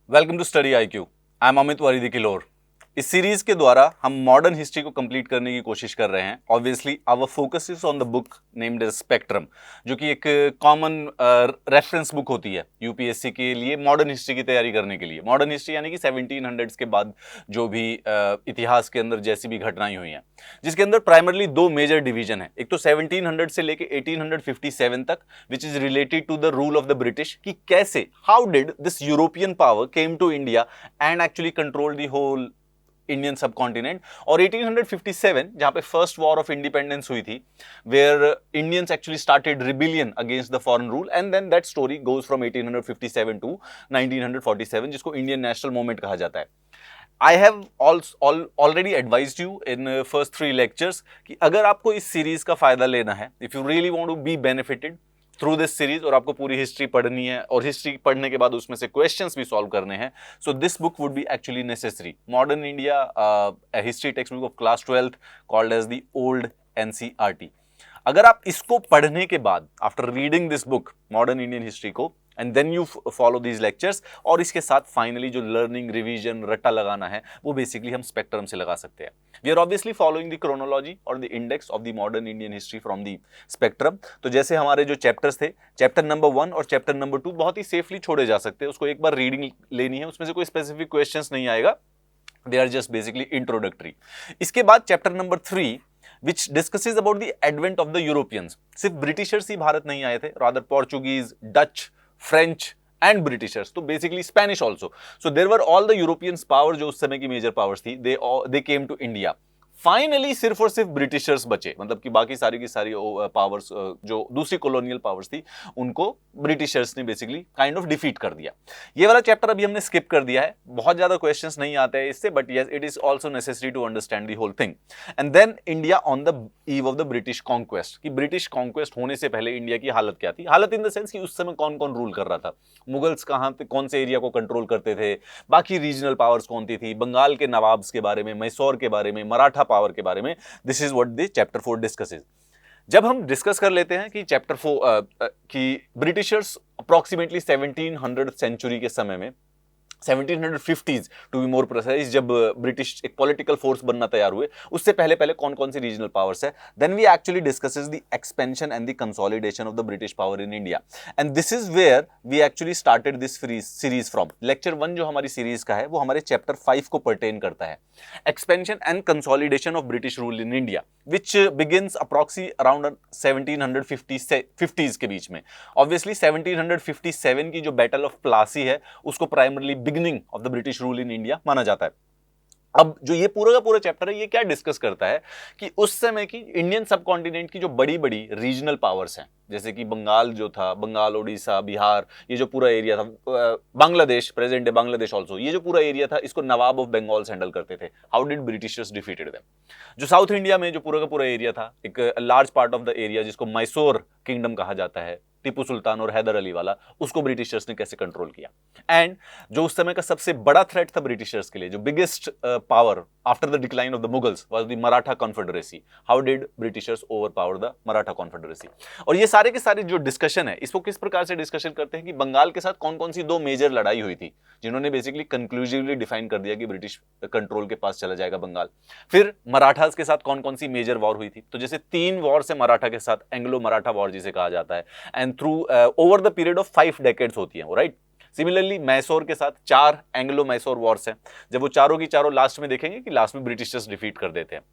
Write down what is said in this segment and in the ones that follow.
Welcome to study IQ. I am Amit वारिदी किलोर। इस सीरीज के द्वारा हम मॉडर्न हिस्ट्री को कंप्लीट करने की कोशिश कर रहे हैं। Obviously our focus is on the book named as Spectrum, जो कि एक कॉमन रेफरेंस बुक होती है यूपीएससी के लिए मॉडर्न हिस्ट्री की तैयारी करने के लिए। मॉडर्न हिस्ट्री यानी कि 1700s के बाद जो भी इतिहास के अंदर जैसी भी घटनाएं हुई हैं, जिसके अंदर प्राइमरली दो मेजर डिवीजन है। एक तो 1700 से लेके 1857 तक, which is related to the rule of the British, कि कैसे how did this European power came to India and actually control the whole Indian subcontinent. और 1857 जहां पे फर्स्ट वॉर ऑफ इंडिपेंडेंस हुई थी, where Indians actually started rebellion against the foreign rule, and then that story goes from 1857 to 1947, जिसको Indian national movement कहा जाता है। I have already advised you in first 3 lectures कि अगर आपको इस सीरीज का फायदा लेना है, if you really want to be benefited through this series, और आपको पूरी हिस्ट्री पढ़नी है और हिस्ट्री पढ़ने के बाद उसमें से क्वेश्चंस भी सॉल्व करने हैं, so this book would be actually necessary. Modern India history text book of class 12th called as the old NCERT. अगर आप इसको पढ़ने के बाद, after reading this book modern Indian history को, and then you follow these lectures, और इसके साथ फाइनली जो लर्निंग, रिवीजन, रट्टा लगाना है, वो बेसिकली हम स्पेक्ट्रम से लगा सकते हैं। We are obviously following the chronology और the index of the modern Indian history from the spectrum. तो जैसे हमारे जो चैप्टर्स थे, चैप्टर नंबर 1 और चैप्टर नंबर 2 बहुत ही सेफली छोड़े जा सकते हैं। उसको एक बार रीडिंग लेनी है, उसमें से कोई स्पेसिफिक क्वेश्चन नहीं आएगा, they are just basically introductory. इसके बाद chapter number 3 which discusses about the advent of the Europeans। सिर्फ ब्रिटिशर्स ही भारत नहीं आए थे, rather Portuguese, Dutch, French and Britishers, तो basically Spanish also। So there were all the European powers जो उस समय की major powers थी, they came to India। Finally सिर्फ और सिर्फ ब्रिटिशर्स बचे, मतलब कि बाकी सारी की सारी पावर्स जो दूसरी कॉलोनियल पावर्स थी, उनको ब्रिटिशर्स ने बेसिकली काइंड ऑफ डिफीट कर दिया। ये वाला चैप्टर अभी हमने स्किप कर दिया है, बहुत ज्यादा क्वेश्चंस नहीं आते हैं इससे, but yes it is also necessary to understand the whole thing. And then India on the eve of the British conquest, कि ब्रिटिश कॉन्क्वेस्ट होने से पहले इंडिया की हालत क्या थी। हालत इन द सेंस कि उस समय कौन कौन रूल कर रहा था, मुगल्स कहाँ पे कौन से एरिया को कंट्रोल करते थे, बाकी रीजनल पावर्स कौन थी, बंगाल के नवाब्स के बारे में, मैसूर के बारे में, मराठा पावर के बारे में। This is what the chapter 4 discusses. जब हम डिस्कस कर लेते हैं कि चैप्टर 4 कि ब्रिटिशर्स अप्रोक्सीमेटली 1700 सेंचुरी के समय में, 1750s to be more precise, जब ब्रिटिश एक पॉलिटिकल फोर्स बनना तैयार हुए, उससे पहले पहले कौन कौन सी रीजनल पावर्स है, then we actually discusses the expansion and the consolidation of the British power in India. And this is where we actually started this series from. Lecture 1 जो हमारी सीरीज का है, वो हमारे चैप्टर 5 को पर्टेन करता है, expansion and consolidation of British rule in India, which begins approx around 1750s के बीच में। ऑब्वियसली 1757 की जो बैटल ऑफ प्लासी है, उसको primarily beginning of the British rule in India माना जाता है। अब जो ये पूरा का पूरा चैप्टर है, ये क्या डिस्कस करता है कि उस समय की इंडियन सब कॉन्टिनेंट की जो बड़ी बड़ी रीजनल पावर्स हैं, जैसे कि बंगाल जो था, बंगाल, उड़ीसा, बिहार, ये जो पूरा एरिया था, Bangladesh, present day Bangladesh also, ये जो पूरा एरिया था, इसको नवाब ऑफ बंगाल हैंडल करते थे। How did Britishers defeated them. जो साउथ इंडिया में जो पूरा का पूरा एरिया था, एक large part of the area जिसको मैसूर किंगडम कहा जाता है, टीपू सुल्तान और हैदर अली वाला, उसको ब्रिटिशर्स ने कैसे कंट्रोल किया। एंड जो उस समय का सबसे बड़ा थ्रेट था ब्रिटिशर्स के लिए, जो biggest power after the decline of the Mughals was the Maratha confederacy. How did Britishers overpower the Maratha confederacy. और ये सारे के सारे जो डिस्कशन है, इसको किस प्रकार से डिस्कशन करते हैं कि बंगाल के साथ कौन कौन सी 2 मेजर लड़ाई हुई थी, जिन्होंने बेसिकली कंक्लूसिवली डिफाइन कर दिया कि ब्रिटिश कंट्रोल के पास चला जाएगा बंगाल। फिर मराठास के साथ कौन कौन सी मेजर वॉर हुई थी, तो जैसे 3 वॉर से मराठा के साथ, एंग्लो मराठा वॉर जिसे कहा जाता है, and through over the period of 5 decades होती है, राइट। सिमिलरली मैसूर के साथ 4 एंग्लो मैसूर वॉर्स हैं। जब वो चारों की चारों लास्ट में देखेंगे कि लास्ट में ब्रिटिशर्स डिफीट कर देते हैं।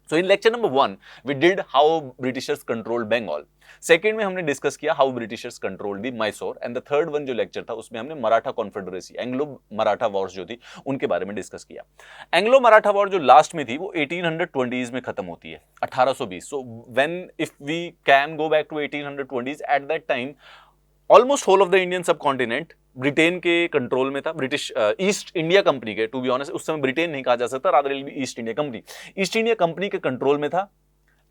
So in lecture number 1 we did how Britishers controlled Bengal। Second में हमने डिस्कस किया how Britishers control the Mysore, and the third one जो लेक्चर था उसमें हमने Maratha confederacy, Anglo Maratha wars जो थी, उनके बारे में डिस्कस किया। एंग्लो मराठा वॉर जो लास्ट में थी वो 1820s में खत्म होती है, 1820। So when if we can go back to 1820s, at that time almost whole of the Indian subcontinent Britain के कंट्रोल में था, ब्रिटिश ईस्ट इंडिया कंपनी के, टू बी ऑनेस्ट उस समय ब्रिटेन नहीं कहा जा सकता, rather it be east India company, east India company के कंट्रोल में था,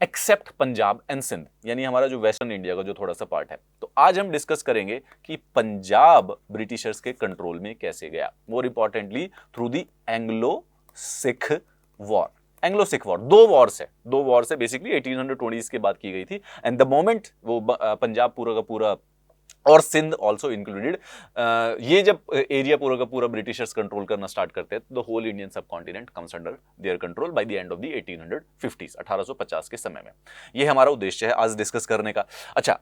एक्सेप्ट पंजाब एंड सिंध, यानी हमारा जो वेस्टर्न इंडिया का जो थोड़ा सा पार्ट है। तो आज हम डिस्कस करेंगे कि पंजाब ब्रिटिशर्स के कंट्रोल में कैसे गया, more importantly through the Anglo Sikh war. Anglo Sikh war 2 Wars है बेसिकली 1820s के बाद की गई थी, एंड द मोमेंट वो पंजाब पूरा का पूरा और सिंध ऑल्सो इंक्लूडेड। ये जब एरिया पूरा का पूरा ब्रिटिशर्स कंट्रोल करना स्टार्ट करते हैं, द होल इंडियन सब continent comes under their control by the end of the 1850s, 1850 के समय में। ये हमारा उद्देश्य है आज डिस्कस करने का। अच्छा,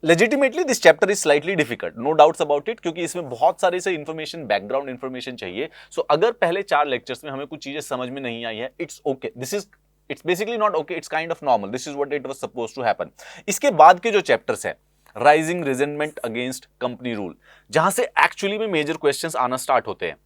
legitimately this chapter is slightly difficult, no doubts about it, क्योंकि इसमें बहुत सारे से इन्फॉर्मेशन, बैकग्राउंड इन्फॉर्मेशन चाहिए। सो अगर पहले 4 लेक्चर्स में हमें कुछ चीजें समझ में नहीं आई है, it's okay, this is, it's basically not okay, it's kind of normal, this is what it was suppose to happen. इसके बाद के जो चैप्टर्स है, rising resentment against company rule, जहां से एक्चुअली में मेजर क्वेश्चंस आना स्टार्ट होते हैं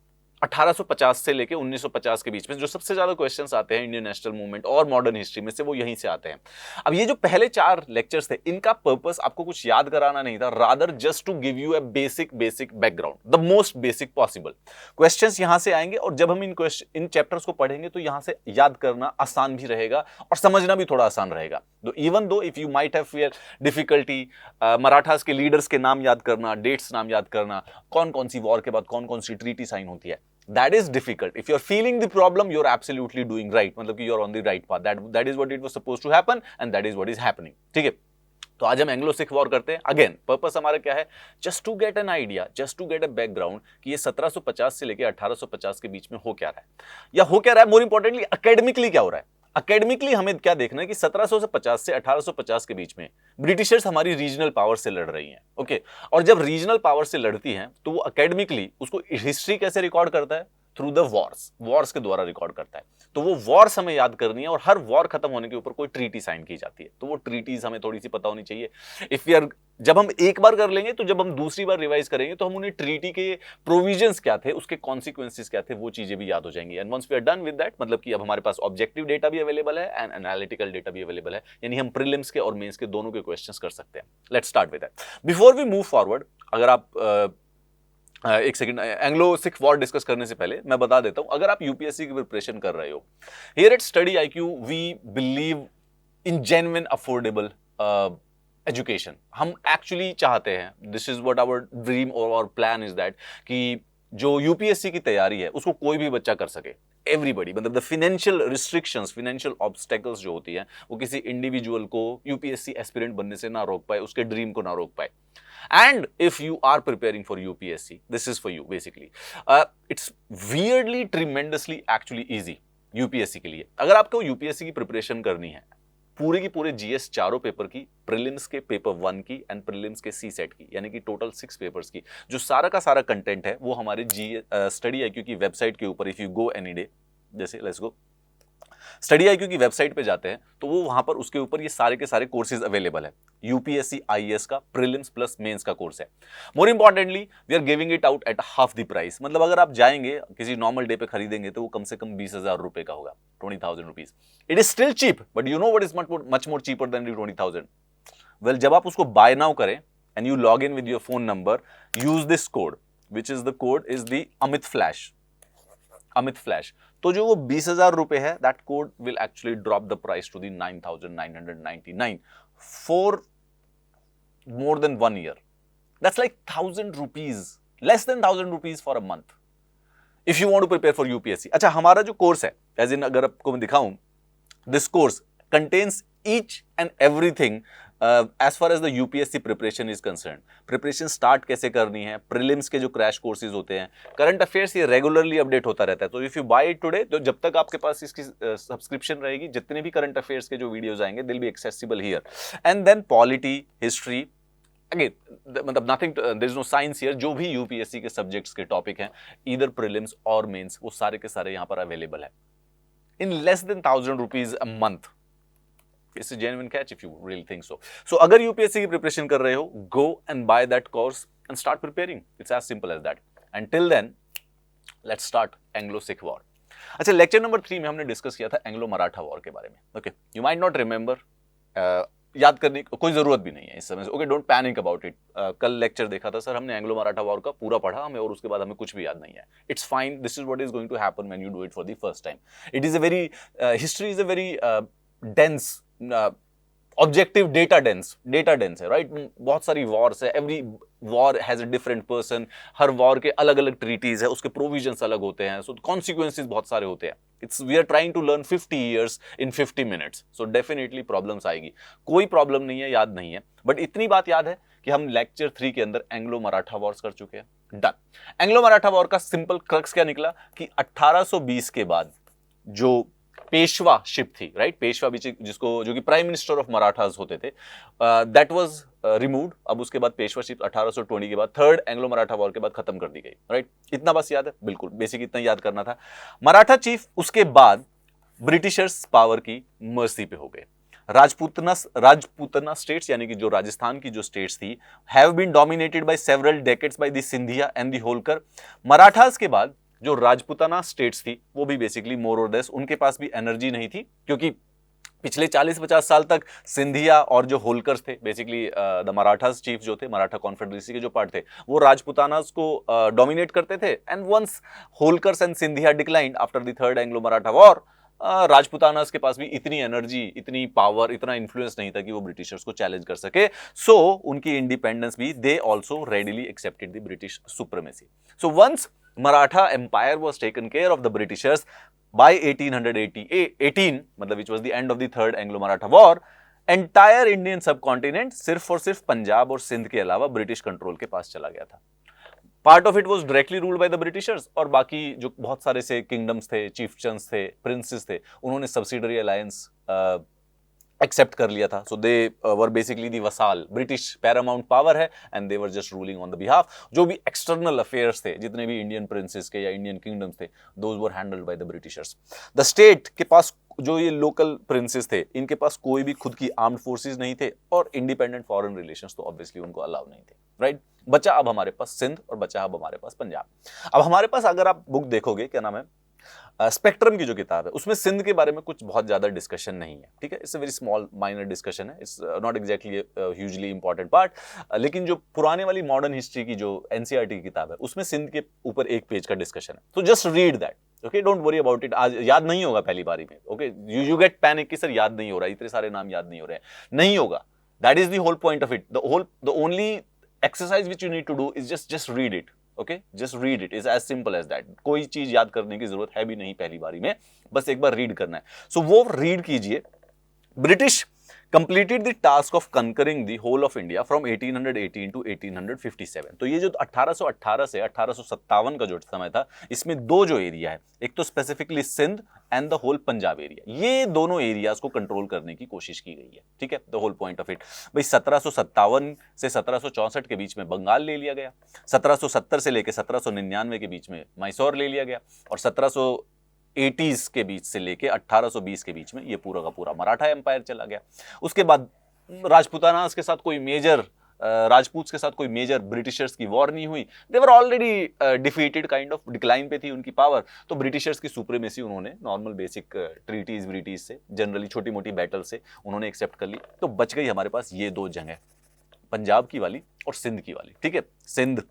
1850 से लेके 1950 के बीच में। जो सबसे ज्यादा क्वेश्चंस आते हैं इंडियन नेशनल मूवमेंट और मॉडर्न हिस्ट्री में से, वो यहीं से आते हैं। अब ये जो पहले 4 लेक्चर्स थे, इनका पर्पस आपको कुछ याद कराना नहीं था, rather just to give you a basic background, the most basic possible. Questions यहां से आएंगे, और जब हम इन चैप्टर्स को पढ़ेंगे तो यहां से याद करना आसान भी रहेगा और समझना भी थोड़ा आसान रहेगा। Even though if you might have fair difficulty Marathas के लीडर्स के नाम याद करना, डेट्स नाम याद करना, कौन कौन सी वॉर के बाद कौन कौन सी ट्रीटी साइन होती है, that is difficult. If you're feeling the problem, you're absolutely doing right, मतलब कि you're on the right path, that is what it was supposed to happen and that is what is happening. ठीक है, तो आज हम Anglo Sikh war करते हैं। Again purpose हमारा क्या है, just to get an idea, just to get a background कि ये 1750 से लेकर 1850 के बीच में हो क्या रहा है, या हो क्या रहा है, मोर इंपॉर्टेंटली अकेडमिकली क्या हो रहा है। अकेडमिकली हमें क्या देखना है कि 1750 से 1850 के बीच में ब्रिटिशर्स हमारी रीजनल पावर से लड़ रही हैं, ओके। और जब रीजनल पावर से लड़ती हैं तो वो अकेडमिकली उसको हिस्ट्री कैसे रिकॉर्ड करता है, थ्रू द वॉर्स के द्वारा रिकॉर्ड करता है। तो वो वॉर्स हमें याद करनी है, और हर वॉर खत्म होने के ऊपर कोई ट्रीटी साइन की जाती है, तो वो ट्रीटीज हमें थोड़ी सी पता होनी चाहिए। इफ वी आर, जब हम एक बार कर लेंगे तो जब हम दूसरी बार रिवाइज करेंगे तो हम उन्हें ट्रीटी के प्रोविजंस क्या थे, उसके कॉन्सिक्वेंसेस क्या थे, वो चीजें भी याद हो जाएंगी। And once we are done with that, मतलब कि अब हमारे पास ऑब्जेक्टिव डेटा भी अवेलेबल है एंड एनालिटिकल डेटा भी अवेलेबल है, यानी हम प्रीलिम्स के और मेंस के दोनों के क्वेश्चंस कर सकते हैं। Let's start with that. Before we move forward, अगर आप एक second, Anglo Sikh war discuss करने से पहले मैं बता देता हूं, अगर आप यूपीएससी की प्रिपरेशन कर रहे हो, here at Study IQ we believe in genuine affordable education. हम एक्चुअली चाहते हैं, this is what our dream और प्लान इज दैट, कि जो यूपीएससी की तैयारी है उसको कोई भी बच्चा कर सके, एवरीबडी। मतलब the financial restrictions, financial obstacles जो होती हैं, वो किसी इंडिविजुअल को यूपीएससी एस्पिरेंट बनने से ना रोक पाए, उसके ड्रीम को ना रोक पाए। And if you are preparing for UPSC, this is for you basically. It's weirdly, tremendously, actually easy UPSC के लिए। अगर आपको UPSC की प्रिपरेशन करनी है, पूरे की पूरे GS चारों पेपर की, प्रीलिम्स के पेपर 1 की एंड प्रीलिम्स के C सेट की, यानी कि टोटल 6 पेपर्स की, जो सारा का सारा कंटेंट है वो हमारे स्टडी IQ की वेबसाइट के ऊपर, if you go any day, जैसे लेट्स गो स्टडी IQ की वेबसाइट पे जाते हैं तो वो वहां पर उसके ऊपर ये सारे के सारे कोर्सेज अवेलेबल है। यूपीएससी IAS का प्रीलिम्स प्लस मेंस का कोर्स है। More importantly we are giving it out at half the price. मतलब अगर आप जाएंगे किसी नॉर्मल डे पे खरीदेंगे तो वो कम से कम 20,000 रुपए का होगा, 20,000 rupees. It is still cheap, but you know what is much more cheaper than 20,000। Well, जब आप उसको बाय नाउ करें and you log in with your phone number, use this code, which is the code is the Amit flash, Amit flash. तो जो वो 20,000 रुपए है, that code will actually drop the price to the 9,999 for more than 1 year. That's like 1,000 rupees, less than 1,000 rupees for a month if you want to prepare for UPSC. अच्छा, हमारा जो course है, as in अगर आपको मैं दिखाऊं, this course contents each and everything as far as the UPSC preparation is concern. Preparation start कैसे करनी है, प्रीलिम्स के जो क्रैश कोर्सेज होते हैं, करंट अफेयर्स, ये रेगुलरली अपडेट होता रहता है। तो if you buy it today, तो जब तक आपके पास इसकी सब्सक्रिप्शन रहेगी, जितने भी करंट अफेयर्स के जो वीडियोज आएंगे, will be accessible here. And then polity, history, again मतलब nothing, there is no science here. जो भी यूपीएससी के सब्जेक्ट्स के टॉपिक हैं, ईदर प्रीलिम्स और मेंस, वो सारे के सारे यहाँ पर अवेलेबल है in less than 1,000 rupees a month. It's a genuine catch if you really think so. So अगर यूपीएससी की प्रिपरेशन कर रहे हो, go and buy that course and start preparing. It's as simple as that. Until then, let's start Anglo-Sikh War. अच्छा, lecture number 3 में हमने discuss किया था एंग्लो मराठा वॉर के बारे में। Okay, you might not remember, याद करने की कोई जरूरत भी नहीं है इस समय। Okay, don't panic about it. कल लेक्चर देखा था सर हमने, एंग्लो मराठा वॉर का पूरा पढ़ा हमें, और उसके बाद हमें कुछ भी याद नहीं है। It's fine, this is what is going to happen when you do it for the first time. It is a very, history is a very dense, objective data dense है, राइट? बहुत सारी वॉर्स है, every war has a different person, हर war के अलग अलग treaties है, उसके प्रोविजंस अलग होते हैं, सो कॉन्सिक्वेंसेस बहुत सारे होते हैं। It's, we are trying to learn 50 years in 50 minutes, so definitely problems आएगी। कोई प्रॉब्लम नहीं है, याद नहीं है, बट इतनी बात याद है कि हम लेक्चर 3 के अंदर एंग्लो मराठा वॉर्स कर चुके हैं। डन। एंग्लो मराठा वॉर का सिंपल क्रक्स क्या निकला कि 1820 के बाद जो पेशवाशिप थी, राइट, पेशवा जिसको जो कि प्राइम मिनिस्टर ऑफ मराठास होते थे, दैट वाज रिमूव्ड। अब उसके बाद पेशवाशिप 1820 के बाद थर्ड एंग्लो मराठा वॉर के बाद खत्म कर दी गई, राइट। इतना बस याद है, बिल्कुल बेसिक इतना याद करना था। मराठा चीफ उसके बाद ब्रिटिशर्स पावर की मर्सी पे हो गए। राजपूतना स्टेट्स यानी कि जो राजस्थान की जो स्टेट्स थी have been dominated by several decades by the Scindia and the Holkar. Marathas के बाद जो राजपूताना स्टेट्स थी वो भी बेसिकली मोर और लेस उनके पास भी एनर्जी नहीं थी, क्योंकि पिछले 40-50 साल तक सिंधिया और जो होलकर्स थे, बेसिकली द मराठास चीफ जो थे, मराठा कॉन्फेडरेसी के जो पार्ट थे, वो राजपूतानास को डोमिनेट करते थे। And once Holkars and Scindia declined after the third Anglo Maratha war, Rajputanas के पास भी इतनी एनर्जी, इतनी पावर, इतना इन्फ्लुएंस नहीं था कि वो ब्रिटिशर्स को चैलेंज कर सके। सो उनकी इंडिपेंडेंस भी, they also readily accepted the British supremacy. So once Maratha empire was taken care of the Britishers by 1818, मतलब which was the end of the third Anglo-Maratha war, entire Indian subcontinent सिर्फ और सिर्फ पंजाब और सिंध के अलावा British control के पास चला गया था। Part of it was directly ruled by the Britishers, और बाकी जो बहुत सारे से किंगडम्स थे, चीफचंस थे, प्रिंसेस थे, उन्होंने सब्सिडरी अलायंस एक्सेप्ट कर लिया था। So they were basically the vassal, British paramount power है and they were just ruling on the behalf. जो भी एक्सटर्नल अफेयर्स थे, जितने भी इंडियन प्रिंसेस के या इंडियन किंगडम्स थे, those were handled by the Britishers. The state के पास जो ये लोकल प्रिंसेस थे, इनके पास कोई भी खुद की आर्म्ड फोर्सेस नहीं थे, और इंडिपेंडेंट फॉरेन रिलेशंस तो ऑब्वियसली उनको अलाउ नहीं थे, राइट। बचा अब हमारे पास सिंध और बचा अब हमारे पास पंजाब। अब हमारे पास अगर आप बुक देखोगे, क्या नाम है, स्पेक्ट्रम की जो किताब है, उसमें सिंध के बारे में कुछ बहुत ज्यादा डिस्कशन नहीं है, ठीक है। It's a very small minor discussion है, it's not exactly hugely important part. लेकिन जो पुराने वाली मॉडर्न हिस्ट्री की जो एनसीईआरटी की किताब है, उसमें सिंध के ऊपर एक पेज का डिस्कशन है। तो just read that, okay, don't worry about it. आज याद नहीं होगा पहली बारी में, ओके, यू गेट पैनिक कि सर याद नहीं हो रहा, इतने सारे नाम याद नहीं हो रहे हैं, नहीं होगा। That is the whole point of it. The only exercise which you need to do is just read it, okay, just read it, is as simple as that. कोई चीज याद करने की जरूरत है भी नहीं पहली बारी में, बस एक बार रीड करना है। सो वो रीड कीजिए। British completed the task of conquering the whole of India from 1818 to 1857। तो ये जो 1818 से 1857 का जो समय था, इसमें दो जो एरिया है, एक तो specifically Sindh and the whole Punjab area, ये दोनों एरियाज को कंट्रोल करने की कोशिश की गई है, ठीक है। The whole point of it, भाई 1757 से 1764 के बीच में बंगाल ले लिया गया, 1770 से लेकर 1799 के बीच में मैसूर ले लिया गया, और 1780s के बीच से लेके 1820 के बीच में ये पूरा का पूरा मराठा एम्पायर चला गया। उसके बाद राजपूतानास के साथ कोई मेजर राजपूत के साथ कोई मेजर ब्रिटिशर्स की वॉर नहीं हुई, they were already defeated, kind of decline पे थी उनकी पावर। तो ब्रिटिशर्स की सुप्रीमेसी उन्होंने नॉर्मल बेसिक ट्रीटीज ब्रिटिश से, जनरली छोटी मोटी बैटल से उन्होंने एक्सेप्ट कर ली। तो बच गई हमारे पास ये दो जगह, पंजाब की वाली और सिंध की वाली, ठीक है। सिंध,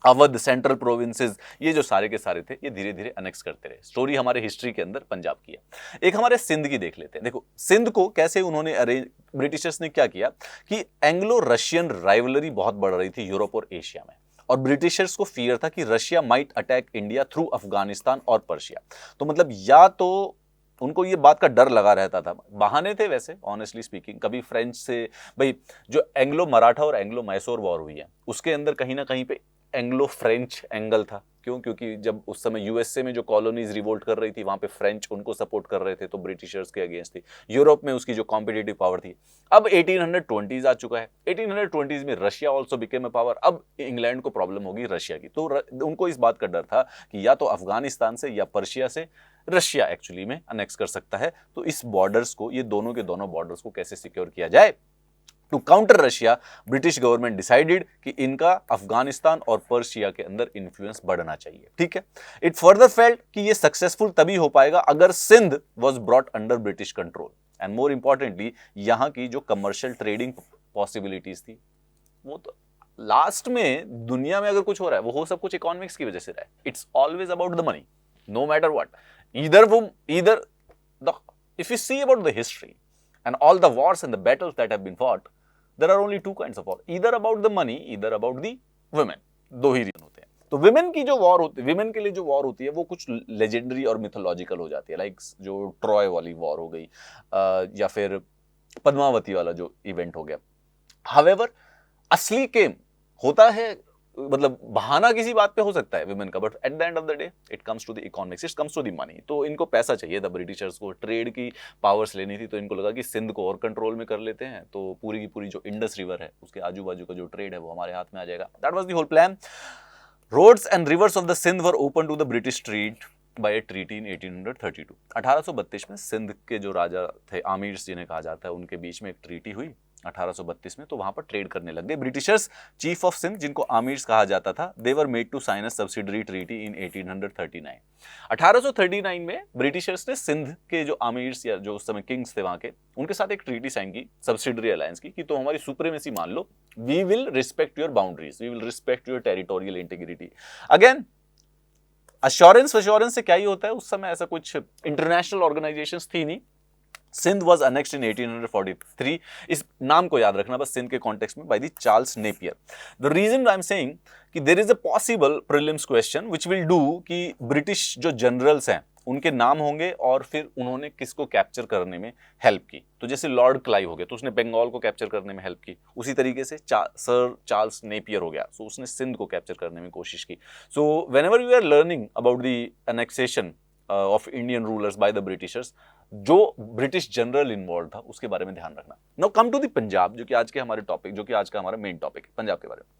अवध, सेंट्रल प्रोविंसेस, ये जो सारे के सारे थे, ये धीरे धीरे अनेक्स करते रहे। स्टोरी हमारे हिस्ट्री के अंदर पंजाब की है। एक हमारे सिंध की देख लेते हैं। देखो सिंध को कैसे उन्होंने अरेंज, ब्रिटिशर्स ने क्या किया कि एंग्लो रशियन राइवलरी बहुत बढ़ रही थी यूरोप और एशिया में, और ब्रिटिशर्स को फियर था कि Russia might attack India through Afghanistan और पर्शिया। तो मतलब या तो उनको ये बात का डर लगा रहता था, बहाने थे वैसे ऑनेस्टली स्पीकिंग। कभी फ्रेंच से, भाई जो एंग्लो मराठा और एंग्लो मैसूर वॉर हुई है, उसके अंदर कहीं ना कहीं पे एंग्लो फ्रेंच एंगल था। क्यों? क्योंकि जब उस समय यूएसए में जो कॉलोनीज रिवोल्ट कर रही थी, वहां पे फ्रेंच उनको सपोर्ट कर रहे थे, तो ब्रिटिशर्स के अगेंस्ट थी। यूरोप में उसकी जो कॉम्पिटिटिव पावर थी। अब 1820s आ चुका है, 1820s में Russia also became a power. अब इंग्लैंड को प्रॉब्लम होगी रशिया की, तो उनको इस बात का डर था कि या तो अफगानिस्तान से या पर्शिया से रशिया एक्चुअली में अनेक्स कर सकता है। तो इस बॉर्डर्स को, ये दोनों के दोनों बॉर्डर्स को कैसे सिक्योर किया जाए, to counter Russia, British government decided कि इनका अफगानिस्तान और पर्शिया के अंदर इन्फ्लुएंस बढ़ना चाहिए, ठीक है। इट फर्दर फेल्ट कि ये सक्सेसफुल तभी हो पाएगा अगर Sindh was brought under British control, and more importantly यहां की जो कमर्शियल ट्रेडिंग पॉसिबिलिटीज थी, वो तो लास्ट में दुनिया में अगर कुछ हो रहा है, वो हो सब कुछ इकोनॉमिक्स की वजह से रहा है। It's always about the money, no matter what. either the if you see about the history and all the wars and the battles that have been fought, there are only two kinds of war, either about the money, either about the women। दो ही reason होते हैं। तो women की जो war होती है, women के लिए जो वॉर होती है, वो कुछ लेजेंडरी और मिथोलॉजिकल हो जाती है, लाइक जो ट्रॉय वाली वॉर हो गई, या फिर पद्मावती वाला जो इवेंट हो गया। हावेवर असली गेम होता है, मतलब बहाना किसी बात पे हो सकता है विमेन का, but at the end of the day it comes to the economics, it comes to the money. तो इनको पैसा चाहिए था, ब्रिटिशर्स को ट्रेड की पावर्स लेनी थी, तो इनको लगा कि सिंध को और कंट्रोल में कर लेते हैं, तो पूरी की पूरी जो इंडस रिवर है उसके आजू बाजू का जो ट्रेड है वो हमारे हाथ में आ जाएगा। That was the whole plan. Roads and rivers of the Sindh were open to the British trade by a treaty in 1832। 1832 में सिंध के जो राजा थे, आमिर्स जिन्हें कहा जाता है, उनके बीच में एक ट्रीटी हुई 1832 में, तो वहां पर ट्रेड करने लग गए ब्रिटिशर्स। चीफ ऑफ सिंध, जिनको आमिर्स कहा जाता था, they were made to sign a subsidiary treaty in 1839। 1839 में ब्रिटिशर्स ने सिंध के जो आमिर्स या जो उस समय किंग्स थे वहां के, उनके साथ एक ट्रीटी साइन की, सब्सिडरी अलायंस की, कि तो हमारी सुप्रीमेसी मान लो, we will respect your boundaries, we will respect your territorial integrity. Again assurance से क्या ही होता है, उस समय ऐसा कुछ इंटरनेशनल ऑर्गेनाइजेशंस थी नहीं। सिंध वॉज अनेक्स्ड इन 1843। इस नाम को याद रखना बस सिंध के कॉन्टेक्स्ट में, by the Charles Napier. The reason I am saying कि there is a possible prelims question which will do कि ब्रिटिश जो जनरल्स हैं उनके नाम होंगे और फिर उन्होंने किसको कैप्चर करने में हेल्प की। तो जैसे लॉर्ड क्लाइव हो गया तो उसने बंगाल को कैप्चर करने में हेल्प की, उसी तरीके से सर चार्ल्स नेपियर हो गया, सो उसने सिंध को कैप्चर करने में कोशिश की। So whenever we are learning about the annexation of Indian rulers by the Britishers, जो ब्रिटिश जनरल इन्वॉल्व था उसके बारे में ध्यान रखना। Now come to the Punjab, जो कि आज के हमारे टॉपिक, जो कि आज का हमारा मेन टॉपिक है, पंजाब के बारे में।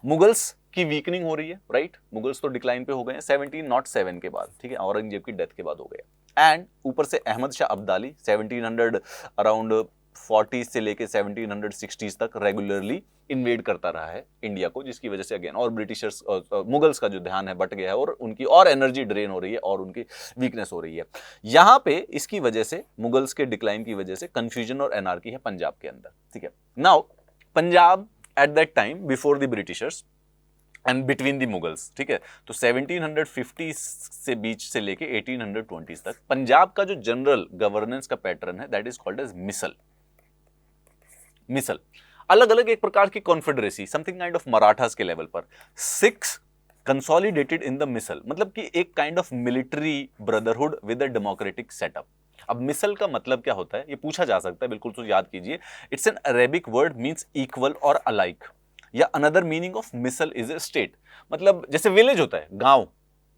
मुगल्स की वीकनिंग हो रही है, राइट? मुगल्स तो डिक्लाइन पे हो गए हैं 1707 के बाद, ठीक है, औरंगजेब की डेथ के बाद हो गए। एंड ऊपर से अहमद शाह अब्दाली 1700 अराउंड 40 से लेके 1760 तक रेगुलरली इन्वेड करता रहा है इंडिया को, जिसकी वजह से अगेन और ब्रिटिशर्स मुगल्स का जो ध्यान है बट गया है और उनकी और एनर्जी ड्रेन हो रही है और उनकी वीकनेस हो रही है। यहाँ पे इसकी वजह से, मुगल्स के डिक्लाइन की वजह से कंफ्यूजन और एनार्की है पंजाब के अंदर, ठीक है। Now Punjab eight that time before the Britishers and between the Mughals, ठीक है, तो 1750 से बीच से लेके 1820 तक पंजाब का जो जनरल गवर्नेंस का पैटर्न है दैट इज कॉल्ड एज मिसल। मिसल अलग अलग एक प्रकार की confederacy, something kind of Marathas के लेवल पर, 6 कंसोलिडेटेड इन द मिसल, मतलब कि एक kind of military brotherhood with a democratic setup. अब मिसल का मतलब क्या होता है ये पूछा जा सकता है, बिल्कुल तो याद कीजिए, it's an Arabic word means equal और अलाइक, या another meaning of misl is a state, मतलब जैसे विलेज होता है, गांव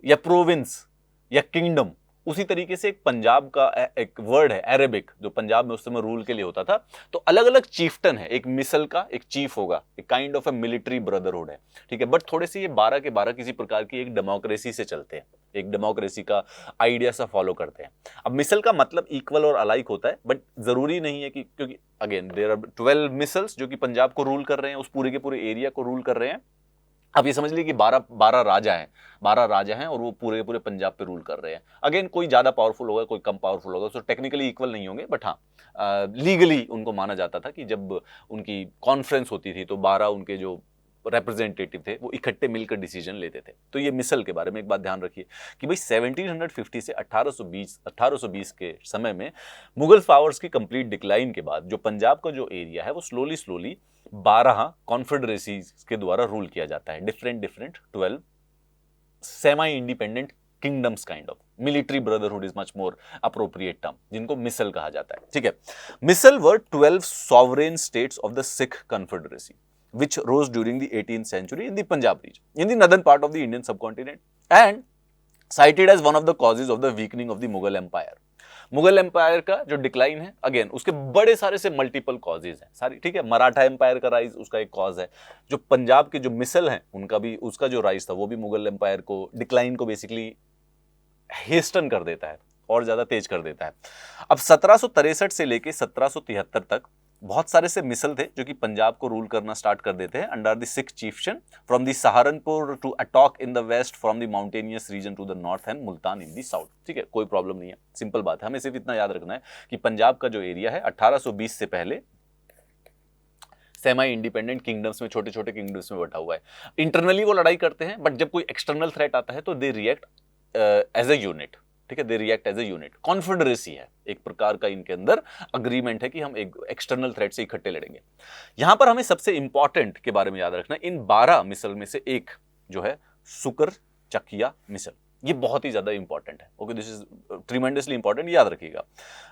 या प्रोविंस या किंगडम, उसी तरीके से एक पंजाब का एक वर्ड है अरेबिक, जो पंजाब में उस समय रूल के लिए होता था। तो अलग अलग चीफ्टन है, एक मिसल का एक चीफ होगा, एक kind of A military brotherhood है, ठीक है, बट थोड़े से ये 12 के 12 किसी प्रकार की एक डेमोक्रेसी से चलते हैं, एक डेमोक्रेसी का आइडिया सा फॉलो करते हैं। अब मिसल का मतलब इक्वल और अलाइक होता है, बट जरूरी नहीं है कि, क्योंकि अगेन देयर आर 12 मिसल्स जो कि पंजाब को रूल कर रहे हैं, उस पूरे के पूरे एरिया को रूल कर रहे हैं। अब ये समझ लीजिए कि 12 राजा हैं और वो पूरे पूरे पंजाब पे रूल कर रहे हैं। अगेन कोई ज्यादा पावरफुल होगा, कोई कम पावरफुल होगा, तो टेक्निकली इक्वल नहीं होंगे, बट हाँ लीगली उनको माना जाता था कि जब उनकी कॉन्फ्रेंस होती थी तो 12 उनके जो रिप्रेजेंटेटिव थे वो इकट्ठे मिलकर डिसीजन लेते थे। तो ये मिसल के बारे में एक बात ध्यान रखिए कि भाई 1750 से 1820 के समय में मुगल पावर्स की कंप्लीट डिक्लाइन के बाद जो पंजाब का जो एरिया है वो स्लोली 12 कॉन्फेडरेसीज के द्वारा रूल किया जाता है, different 12 semi independent kingdoms kind of. Military brotherhood is much more appropriate term, जिनको मिसल कहा जाता है, ठीक है। मिसल वर 12 sovereign states of the Sikh confederacy which rose during the 18th century in the Punjab regionon, in the northern part of the Indian subcontinent, and cited as one of the causes of the weakening of the Mughal Empire. Mughal empire का जो decline है, again उसके बड़े सारे से multiple causes हैं सारी, ठीक है। मराठा एम्पायर का राइज उसका एक कॉज है, जो पंजाब के जो मिसल हैं उनका भी, उसका जो राइज था वो भी मुगल एम्पायर को, डिक्लाइन को बेसिकली हेस्टन कर देता है और ज्यादा तेज कर देता है। अब 1763 से लेके 1773 तक बहुत सारे से मिसल थे जो कि पंजाब को रूल करना स्टार्ट कर देते हैं under the Sikh chieftain from the Saharanpur to Attock in the west, from the mountainous region to the north and Multan in the south, ठीक है, कोई प्रॉब्लम नहीं है, सिंपल बात है। हमें सिर्फ इतना याद रखना है कि पंजाब का जो एरिया है 1820 से पहले सेमी इंडिपेंडेंट किंगडम्स में, छोटे छोटे किंगडम्स में बटा हुआ है। इंटरनली वो लड़ाई करते हैं, बट जब कोई एक्सटर्नल थ्रेट आता है तो they react as a unit, ठीक है, they react as a unit. Confederacy है, एक प्रकार का इनके अंदर अग्रीमेंट है कि हम एक एक्सटर्नल थ्रेट से इकट्ठे लड़ेंगे। यहां पर हमें सबसे इंपॉर्टेंट के बारे में याद रखना, इन 12 मिसल में से एक जो है सुकर चकिया मिसल, ये बहुत ही ज्यादा इंपॉर्टेंट है। Okay, this is tremendously important, याद रखिएगा।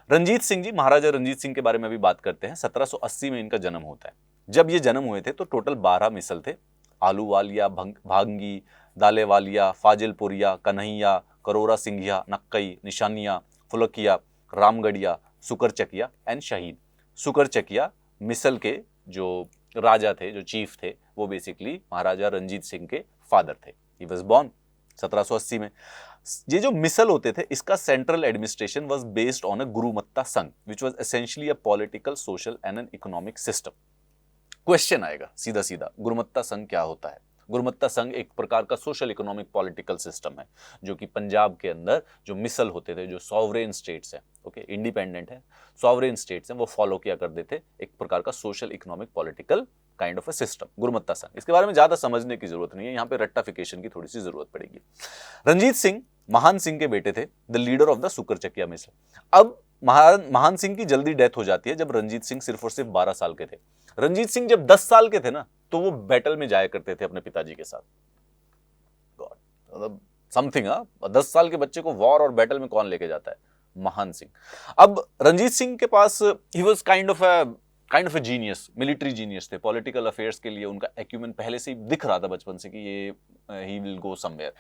रंजीत सिंह जी, महाराजा रंजीत सिंह के बारे में भी बात करते हैं। 1780 में इनका जन्म होता है। जब ये जन्म हुए थे तो टोटल 12 मिसल थे। आलूवालिया, भांगी, दालेवालिया, फाजिलपुरिया, कन्हैया, करोरा सिंघिया, नक्कई, निशानिया, फुलकिया, रामगढ़िया, सुकरचकिया एंड शहीद। सुकरचकिया मिसल के जो राजा थे, जो चीफ थे, वो बेसिकली महाराजा रंजीत सिंह के फादर थे। ही वाज बॉर्न 1780 में। ये जो मिसल होते थे, इसका central administration was based on a Gurmatta Sangh which was essentially a political, social and an economic system. Question आएगा सीधा सीधा, गुरुमत्ता संघ क्या होता है? गुरुमत्ता संघ एक प्रकार का सोशल इकोनॉमिक पॉलिटिकल सिस्टम है जो कि पंजाब के अंदर जो मिसल होते थे, जो सॉवरेन स्टेट्स हैं, ओके, इंडिपेंडेंट है, सॉवरेन स्टेट्स हैं, वो फॉलो किया करते थे एक प्रकार का social economic political kind of a system, Gurmatta Sangh. इसके बारे में ज्यादा समझने की जरूरत नहीं है, यहाँ पे रट्टाफिकेशन की थोड़ी सी जरूरत पड़ेगी। रंजीत सिंह महान सिंह के बेटे थे, the leader of the Sukerchakia misl. अब महान सिंह की जल्दी डेथ हो जाती है जब रंजीत सिंह सिर्फ और सिर्फ 12 साल के थे। रंजीत सिंह जब 10 साल के थे ना, तो वो बैटल में जाया करते थे अपने पिताजी के साथ। गॉड, मतलब समथिंग। 10 साल के बच्चे को वॉर और बैटल में कौन लेके जाता है? महान सिंह। अब रंजीत सिंह के पास ही was kind of a genius, military genius थे। पॉलिटिकल अफेयर्स के लिए उनका एक्यूमेन पहले से ही दिख रहा था बचपन से कि ये ही will go somewhere.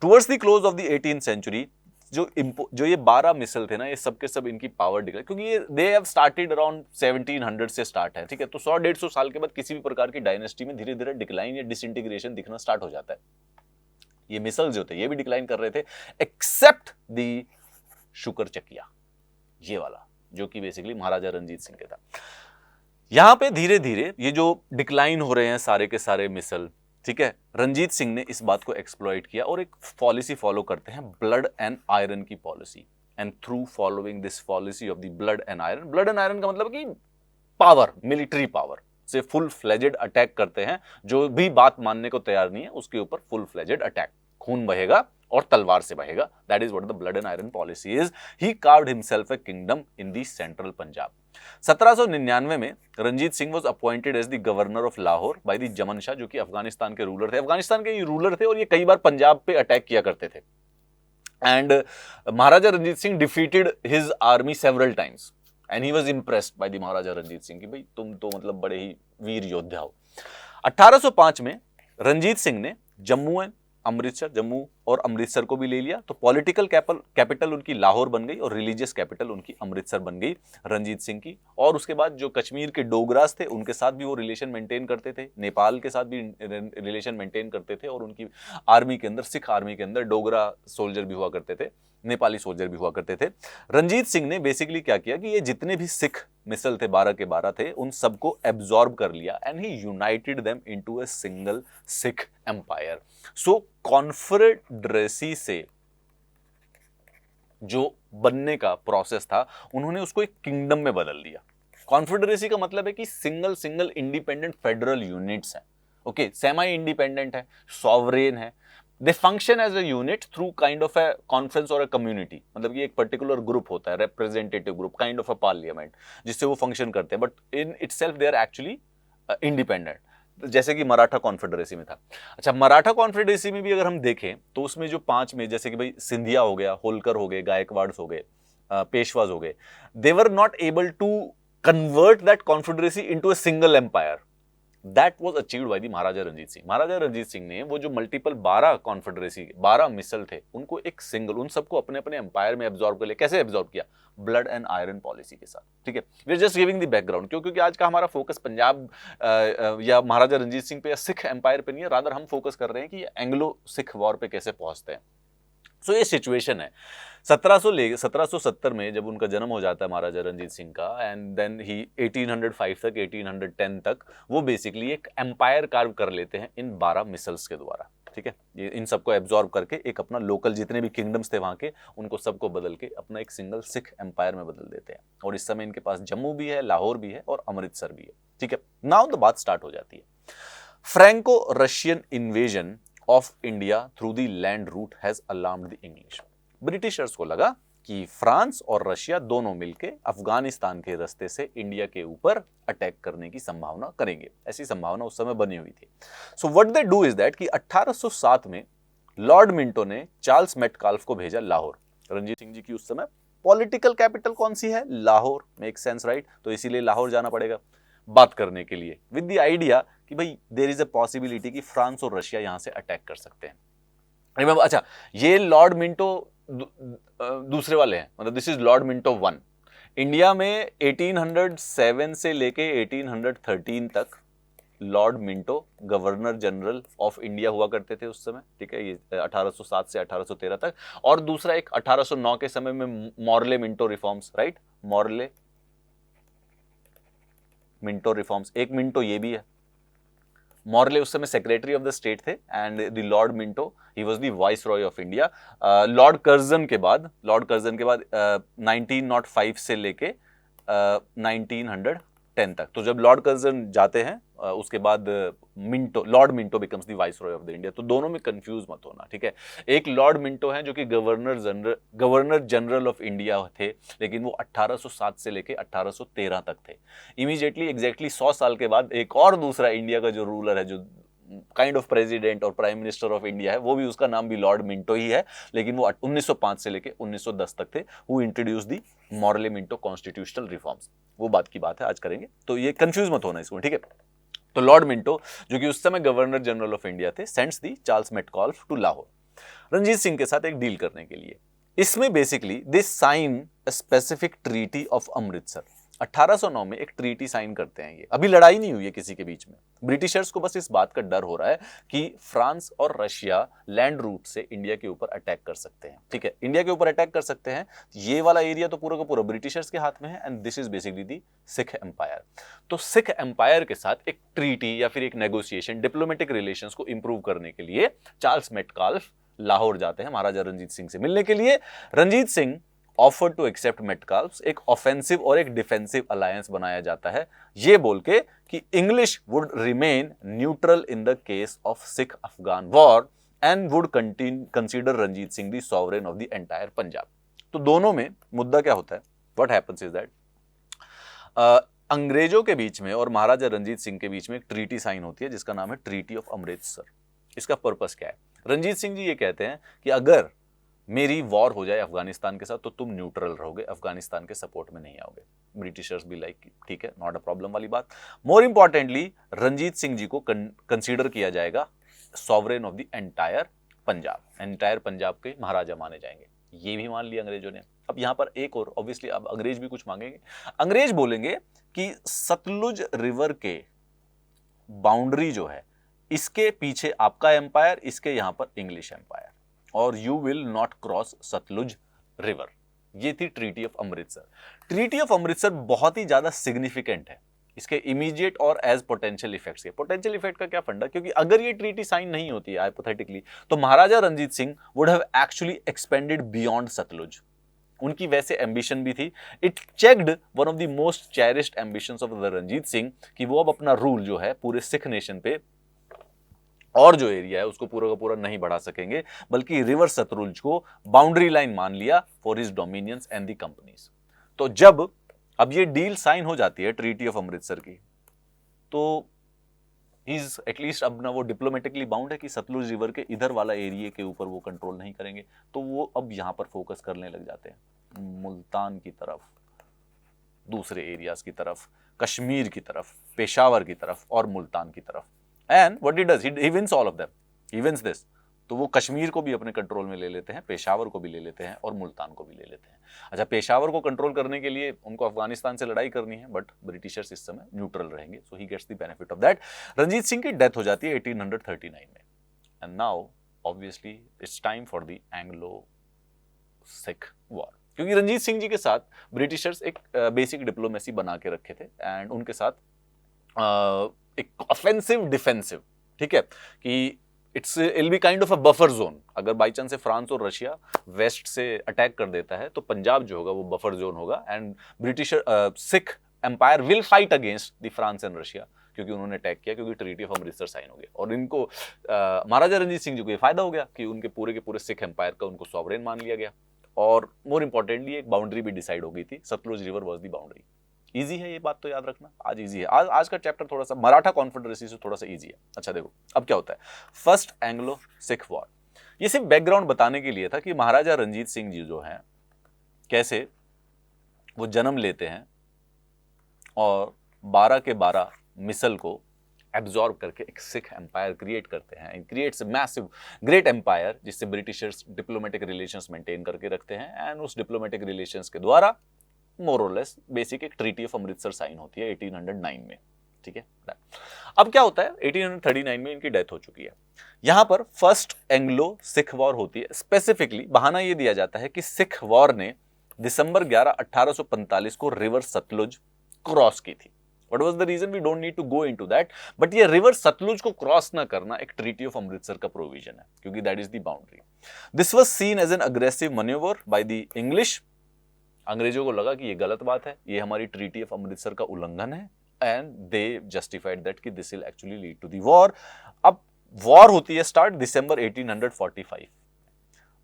Towards the close of the 18th century जो ये 12 मिसल थे ना, ये सब के सब इनकी पावर डिक्लाइन, क्योंकि ये दे हैव स्टार्टेड अराउंड 1700 से स्टार्ट है, ठीक है। तो 100-150 साल के बाद किसी भी प्रकार की डायनेस्टी में धीरे धीरे डिक्लाइन या डिसइंटीग्रेशन दिखना स्टार्ट हो जाता है। ये मिसल जो थे ये भी डिक्लाइन कर रहे थे, एक्सेप्ट दी शुकरचकिया, ये वाला जो कि बेसिकली महाराजा रंजीत सिंह के था। यहां पे धीरे धीरे ये जो डिक्लाइन हो रहे हैं सारे के सारे मिसल, ठीक है, रंजीत सिंह ने इस बात को एक्सप्लॉइट किया और एक पॉलिसी फॉलो करते हैं, ब्लड एंड आयरन की policy. And through following this policy of the blood and iron का मतलब कि पावर, मिलिट्री पावर से फुल फ्लेजेड अटैक करते हैं। जो भी बात मानने को तैयार नहीं है उसके ऊपर फुल फ्लेजेड अटैक, खून बहेगा और तलवार से बहेगा। That is what the blood and iron policy is. He carved himself a kingdom in the central Punjab. 1799 में Ranjit Singh was appointed as the governor of Lahore by the Zaman Shah, जो कि अफगानिस्तान के रूलर थे। अफगानिस्तान के ये रूलर थे और ये कई बार पंजाब पे अटैक किया करते थे। And Maharaja Ranjit Singh defeated his army several times and he was impressed by the Maharaja Ranjit Singh कि भाई तुम तो मतलब बड़े ही वीर योद्धा हो। 1805 में रंजीत सिंह ने जम्मू और अमृतसर को भी ले लिया। तो पॉलिटिकल कैपिटल उनकी लाहौर बन गई और रिलीजियस कैपिटल उनकी अमृतसर बन गई रंजीत सिंह की। और उसके बाद जो कश्मीर के डोगरास थे उनके साथ भी वो रिलेशन मेंटेन करते थे, नेपाल के साथ भी रिलेशन मेंटेन करते थे। और उनकी आर्मी के अंदर, सिख आर्मी के अंदर डोगरा सोल्जर भी हुआ करते थे, नेपाली सोल्जर भी हुआ करते थे। रंजीत सिंह ने बेसिकली क्या किया कि ये जितने भी सिख मिसल थे, 12 के 12 थे, उन सबको एब्जॉर्ब कर लिया and he united them into a single Sikh empire. So confederacy से जो बनने का प्रोसेस था, उन्होंने उसको एक किंगडम में बदल दिया। कॉन्फेडरेसी का मतलब है कि सिंगल इंडिपेंडेंट फेडरल यूनिट्स हैं, ओके, सेमी इंडिपेंडेंट है, सॉवरेन है। They function as a unit through kind of a conference और अ कम्युनिटी, मतलब कि एक पर्टिकुलर ग्रुप होता है, representative group, kind of a parliament, जिससे वो फंक्शन करते हैं। But in itself they are actually independent, जैसे कि मराठा कॉन्फेडरेसी में था। अच्छा, मराठा कॉन्फेडरेसी में भी अगर हम देखें तो उसमें जो 5 में, जैसे कि भाई सिंधिया हो गया, होलकर हो गए, गायकवाड़ हो गए, पेशवाज हो गए, they were not able to convert that confederacy into a single empire. That was achieved by the Maharaja Ranjit Singh. Maharaja Ranjit Singh ने वो जो मल्टीपल 12 कॉन्फेडरेसी, 12 मिसल थे, उनको एक सिंगल, उन सबको अपने अपने एम्पायर में एब्जॉर्ब कर लिया। कैसे एब्जॉर्ब किया? ब्लड एंड आयरन पॉलिसी के साथ, ठीक है। We are just giving the background, क्योंकि आज का हमारा फोकस पंजाब या महाराजा रंजीत सिंह पे या सिख एम्पायर पे नहीं है, रादर हम फोकस कर रहे हैं कि एंग्लो सिख वॉर पे कैसे पहुंचते हैं। सो ये सिचुएशन है। 1770 में जब उनका जन्म हो जाता है महाराजा रंजीत सिंह का, एंड देन ही 1805 तक, 1810 तक वो बेसिकली एक एम्पायर कार्व कर लेते हैं इन 12 मिसल्स के द्वारा, ठीक है। ये इन सबको एब्जॉर्ब करके एक अपना लोकल जितने भी किंगडम्स थे वहां के, उनको सबको बदल के अपना एक सिंगल सिख एम्पायर में बदल देते हैं। और इस समय इनके पास जम्मू भी है, लाहौर भी है और अमृतसर भी है, ठीक है। नाउ द बात स्टार्ट हो जाती है। Franco Russian invasion of India through the land route has alarmed the English. Britishers को लगा कि फ्रांस और रशिया दोनों मिलके अफगानिस्तान के रास्ते से इंडिया के ऊपर अटैक करने की संभावना करेंगे। ऐसी संभावना उस समय बनी हुई थी। So what they do is that कि 1807 में लॉर्ड मिंटो ने चार्ल्स मेटकाल्फ को भेजा लाहौर। रंजीत सिंह जी की उस समय पॉलिटिकल कैपिटल कौन सी है? लाहौर। Make sense, right? तो इसीलिए लाहौर जाना पड़ेगा। बात करने के लिए, विद द आइडिया कि भाई देयर इज अ पॉसिबिलिटी कि फ्रांस और रशिया यहां से अटैक कर सकते हैं। रिमेंबर, अच्छा ये लॉर्ड मिंटो दूसरे वाले हैं, मतलब this is Lord Minto 1। India में 1807 से लेके 1813 तक Lord Minto governor general of India हुआ करते थे उस समय, ठीक है, ये 1807 से 1813 तक। और दूसरा एक 1809 के समय में Morley Minto reforms, right, Morley Minto reforms, एक मिंटो ये भी है। मॉर्ले उस समय सेक्रेटरी ऑफ द स्टेट थे and the Lord Minto he was the vice Roy of India. Lord Curzon के बाद 1905 से लेके 1910 तक, तो जब लॉर्ड कर्जन जाते हैं उसके बाद Minto, Lord Minto becomes the vice Roy of the India. तो दोनों में कंफ्यूज मत होना, ठीक है। एक लॉर्ड मिंटो हैं जो कि गवर्नर जनरल ऑफ इंडिया थे, लेकिन वो 1807 से लेके 1813 तक थे। इमीडिएटली एग्जैक्टली 100 साल के बाद एक और दूसरा इंडिया का जो रूलर है, जो काइंड ऑफ प्रेसिडेंट और प्राइम मिनिस्टर ऑफ इंडिया है, वो भी उसका नाम भी लॉर्ड मिंटो ही है, लेकिन वो 1905 से लेके 1910 तक थे, who introduce the Morley Minto constitutional reforms. वो बात की बात है, आज करेंगे, तो ये कंफ्यूज मत होना इसमें, ठीक है। तो लॉर्ड मिंटो जो कि उस समय गवर्नर जनरल ऑफ इंडिया थे, sends the Charles Metcalfe to Lahore Ranjit Singh के साथ एक डील करने के लिए। इसमें basically they sign a specific treaty of Amritsar. 1809 में एक ट्रीटी साइन करते हैं। ये अभी लड़ाई नहीं हुई है किसी के बीच में, ब्रिटिशर्स को बस इस बात का डर हो रहा है कि फ्रांस और रशिया लैंड रूट से इंडिया के ऊपर अटैक कर सकते हैं, ठीक है, इंडिया के ऊपर अटैक कर सकते हैं। ये वाला एरिया तो पूरा का पूरा ब्रिटिशर्स के हाथ में है and this is basically the Sikh empire. तो सिख एम्पायर के साथ एक ट्रीटी या फिर एक नेगोशिएशन, डिप्लोमेटिक रिलेशंस को इंप्रूव करने के लिए चार्ल्स मेटकाल्फ लाहौर जाते हैं महाराजा रंजीत सिंह से मिलने के लिए। Ranjit Singh offer to accept Metcalfe, एक ऑफेंसिव और एक डिफेंसिव अलायंस बनाया जाता है, ये बोल के कि English would remain neutral in the case of Sikh Afghan war and would consider Ranjit Singh the sovereign of the entire Punjab. तो दोनों में मुद्दा क्या होता है, व्हाट हैपेंस इज दैट अंग्रेजों के बीच में और महाराजा रंजीत सिंह के बीच में एक ट्रीटी साइन होती है जिसका नाम है ट्रीटी ऑफ अमृतसर। इसका पर्पस क्या है? रंजीत सिंह जी ये कहते हैं कि अगर मेरी वॉर हो जाए अफगानिस्तान के साथ तो तुम न्यूट्रल रहोगे, अफगानिस्तान के सपोर्ट में नहीं आओगे। ब्रिटिशर्स भी लाइक ठीक है, नॉट अ प्रॉब्लम वाली बात। मोर इंपॉर्टेंटली रंजीत सिंह जी को कंसीडर किया जाएगा sovereign of the entire Punjab, entire Punjab के महाराजा माने जाएंगे। ये भी मान लिया अंग्रेजों ने। अब यहां पर एक और, ऑब्वियसली अब अंग्रेज भी कुछ मांगेंगे। अंग्रेज बोलेंगे कि सतलुज रिवर के बाउंड्री जो है, इसके पीछे आपका एम्पायर, इसके यहां पर इंग्लिश एम्पायर, और you will not cross Sutlej river. ये थी treaty of Amritsar. Treaty of Amritsar बहुत ही ज्यादा सिग्निफिकेंट है, इसके इमीडिएट और एज पोटेंशियल इफेक्ट्स के। पोटेंशियल इफेक्ट का क्या फंडा, क्योंकि अगर ये ट्रीटी साइन नहीं होती है हाइपोथेटिकली, तो Maharaja Ranjit Singh would have actually expanded beyond Sutlej. उनकी वैसे एम्बिशन भी थी। It checked one of the most cherished ambitions of the Ranjit Singh कि वो अब अपना रूल जो है पूरे सिख नेशन पे और जो एरिया है उसको पूरा का पूरा नहीं बढ़ा सकेंगे, बल्कि रिवर सतलुज को बाउंड्री लाइन मान लिया for his dominions and the companies. तो जब अब ये डील साइन हो जाती है ट्रीटी ऑफ अमृतसर की, तो इज एटलीस्ट अब ना वो डिप्लोमेटिकली बाउंड है कि सतलुज रिवर के इधर वाला एरिया के ऊपर वो कंट्रोल नहीं करेंगे। तो वो अब यहां पर फोकस करने लग जाते हैं मुल्तान की तरफ, दूसरे एरियाज की तरफ, कश्मीर की तरफ, पेशावर की तरफ और मुल्तान की तरफ। And what he does, he wins all of them, he wins this. तो वो कश्मीर को भी अपने कंट्रोल में ले लेते हैं, पेशावर को भी ले लेते हैं और मुल्तान को भी ले लेते हैं। अच्छा, पेशावर को कंट्रोल करने के लिए उनको अफगानिस्तान से लड़ाई करनी है, बट ब्रिटिशर्स इस समय न्यूट्रल रहेंगे, so he gets the benefit of that. Ranjit Singh की डेथ हो जाती है 1839 में, and now obviously it's time for the Anglo Sikh war. क्योंकि रंजीत सिंह जी के साथ ब्रिटिशर्स एक बेसिक डिप्लोमेसी बना के रखे थे एंड उनके साथ एक ऑफेंसिव डिफेंसिव, ठीक है, कि it'll be kind of a buffer zone. अगर बाई चांस से फ्रांस और रशिया वेस्ट से अटैक कर देता है तो पंजाब जो होगा वो बफर जोन होगा and British Sikh empire will fight against the France and Russia, क्योंकि उन्होंने अटैक किया, क्योंकि ट्रीटी ऑफ अमृतसर साइन हो गया। और इनको महाराजा रंजीत सिंह जी को ये फायदा हो गया कि उनके पूरे के पूरे सिख एम्पायर का उनको सॉवरेन मान लिया गया। और मोर इंपॉर्टेंटली एक बाउंड्री भी डिसाइड हो गई थी, Sutlej river was the boundary. Easy है ये बात तो याद रखना, आज इजी है। आज का चैप्टर थोड़ा सा मराठा कॉन्फेडरेसी से थोड़ा सा इजी है। अच्छा देखो अब क्या होता है, फर्स्ट एंग्लो सिख वॉर। ये सिर्फ बैकग्राउंड बताने के लिए था कि महाराजा रंजीत सिंह जी जो हैं कैसे वो जन्म लेते हैं और 12 के 12 मिसल को एब्जॉर्ब करके एक सिख एम्पायर क्रिएट करते हैं, it creates a massive great empire, जिससे ब्रिटिशर्स डिप्लोमेटिक रिलेशंस मेंटेन करके रखते हैं। एंड उस डिप्लोमेटिक रिलेशंस के द्वारा मोर और लेस बेसिक एक ट्रीटी ऑफ अमृतसर साइन होती है 1809 में। ठीक है, अब क्या होता है, 1839 में इनकी डेथ हो चुकी है। यहां पर फर्स्ट एंग्लो सिख वॉर होती है। स्पेसिफिकली बहाना यह दिया जाता है कि सिख वॉर ने दिसंबर 11 1845 को रिवर सतलुज क्रॉस की थी। What was the reason? We don't need to go into that. But ये रिवर सतलुज को क्रॉस ना करना एक ट्रीटी ऑफ अमृतसर का प्रोविजन है, क्योंकि that is the boundary. This was seen as an aggressive manoeuvre by the English. अंग्रेजों को लगा कि ये गलत बात है, ये हमारी ट्रीटी ऑफ अमृतसर का उल्लंघन है, एंड दे जस्टिफाइड दैट कि this will actually lead to the war. अब वॉर होती है स्टार्ट दिसंबर 1845।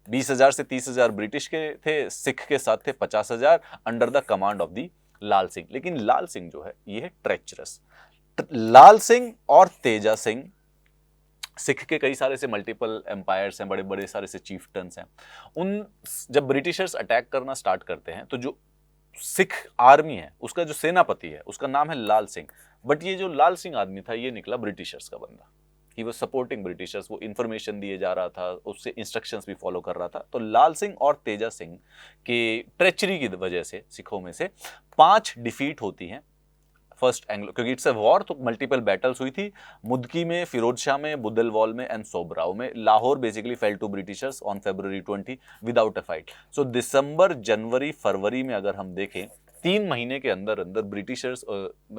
20,000 से 30,000 ब्रिटिश के थे, सिख के साथ थे 50,000 under the command of the Lal Singh. लेकिन लाल सिंह जो है ये है ट्रेचरस। लाल सिंह और तेजा सिंह, सिख के कई सारे से मल्टीपल एम्पायर्स हैं, बड़े बड़े सारे से चीफ्टन्स हैं। उन जब ब्रिटिशर्स अटैक करना स्टार्ट करते हैं तो जो सिख आर्मी है उसका जो सेनापति है उसका नाम है लाल सिंह। बट ये जो लाल सिंह आदमी था ये निकला ब्रिटिशर्स का बंदा। ही वाज सपोर्टिंग ब्रिटिशर्स, वो इंफॉर्मेशन दिए जा रहा था, उससे इंस्ट्रक्शंस भी फॉलो कर रहा था। तो लाल सिंह और तेजा सिंह के ट्रेचरी की वजह से सिखों में से 5 डिफीट होती हैं फर्स्ट एंग्लो, क्योंकि इट्स अ वॉर, तो मल्टीपल बैटल्स हुई थी। मुदकी में, फिरोज शाह में, बुद्दलवाल में एंड सोबराव में। Lahore basically fell to Britishers on February 20 without a fight. So दिसंबर, जनवरी, फरवरी में अगर हम देखें 3 महीने के अंदर अंदर ब्रिटिशर्स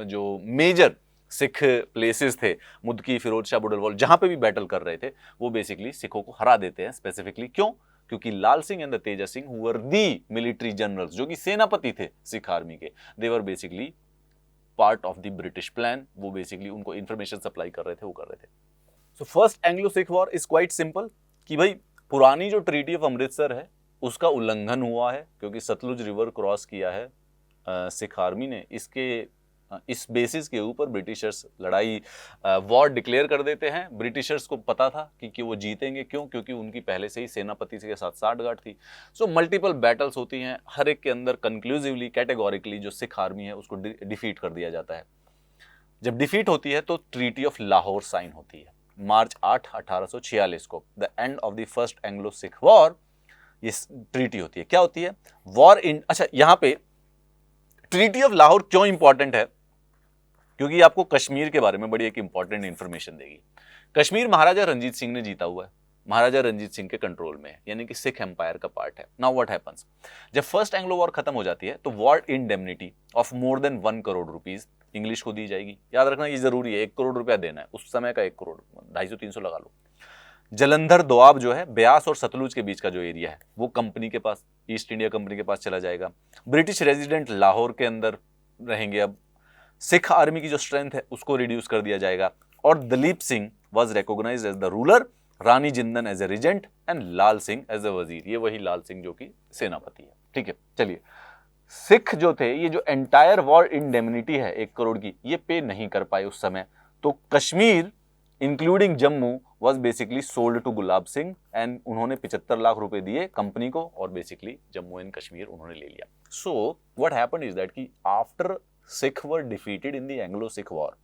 जो मेजर सिख प्लेसेस थे, मुदकी, फिरोज शाह, बुडलवाल, जहां पे भी बैटल कर रहे थे, वो बेसिकली सिखों को हरा देते हैं। स्पेसिफिकली क्यों? क्योंकि Lal Singh and Teja Singh who were the military generals, जो कि सेनापति थे सिख आर्मी के, they were basically part of the British plan. वो बेसिकली उनको इंफॉर्मेशन सप्लाई कर रहे थे, वो कर रहे थे। So first Anglo Sikh war is quite simple कि भाई पुरानी जो ट्रीटी ऑफ अमृतसर है उसका उल्लंघन हुआ है, क्योंकि सतलुज रिवर क्रॉस किया है सिख आर्मी ने। इस बेसिस के ऊपर ब्रिटिशर्स लड़ाई वॉर डिक्लेयर कर देते हैं। ब्रिटिशर्स को पता था कि वो जीतेंगे, क्यों? क्योंकि उनकी पहले से ही सेनापति के साथ साठगांठ थी। सो मल्टीपल बैटल्स होती हैं, हर एक के अंदर कंक्लूसिवली, कैटेगोरिकली जो सिख आर्मी है उसको डिफीट कर दिया जाता है। जब डिफीट होती है तो ट्रीटी ऑफ लाहौर साइन होती है मार्च 8 1846 को, the end of the first Anglo Sikh war. ये ट्रीटी होती है, क्या होती है? वॉर इन, अच्छा यहां पे ट्रीटी ऑफ लाहौर क्यों इंपॉर्टेंट है? क्योंकि आपको कश्मीर के बारे में बड़ी एक इंपॉर्टेंट इंफॉर्मेशन देगी। कश्मीर महाराजा रंजीत सिंह ने जीता हुआ है, महाराजा रंजीत सिंह के कंट्रोल में है, यानी कि सिख एम्पायर का पार्ट है। नाउ व्हाट हैपेंस, जब फर्स्ट एंग्लो वॉर खत्म हो जाती है तो war indemnity of more than 1 crore rupees English को दी जाएगी। याद रखना ये जरूरी है, 1 करोड़ रुपया देना है, उस समय का 1 करोड़, 250-300 लगा लो। जलंधर दोआब जो है, ब्यास और सतलुज के बीच का जो एरिया है, वो कंपनी के पास, ईस्ट इंडिया कंपनी के पास चला जाएगा। ब्रिटिश रेजिडेंट लाहौर के अंदर रहेंगे। अब सिख आर्मी की जो स्ट्रेंथ है उसको रिड्यूस कर दिया जाएगा। और Dalip Singh was recognized as the ruler, Rani Jindan as a regent and Lal Singh as a wazir. ये वही लाल सिंह जो कि सेनापति है। ठीक है, चलिए, सिख जो थे ये जो एंटायर वॉर इंडेमनिटी है 1 करोड़ की, ये पे नहीं कर पाए उस समय। तो Kashmir including Jammu was basically sold to Gulab Singh, and उन्होंने 75 लाख रुपए दिए कंपनी को, और बेसिकली जम्मू एंड कश्मीर उन्होंने ले लिया। So what happened is that कि after Sikh were defeated in the Anglo Sikh war,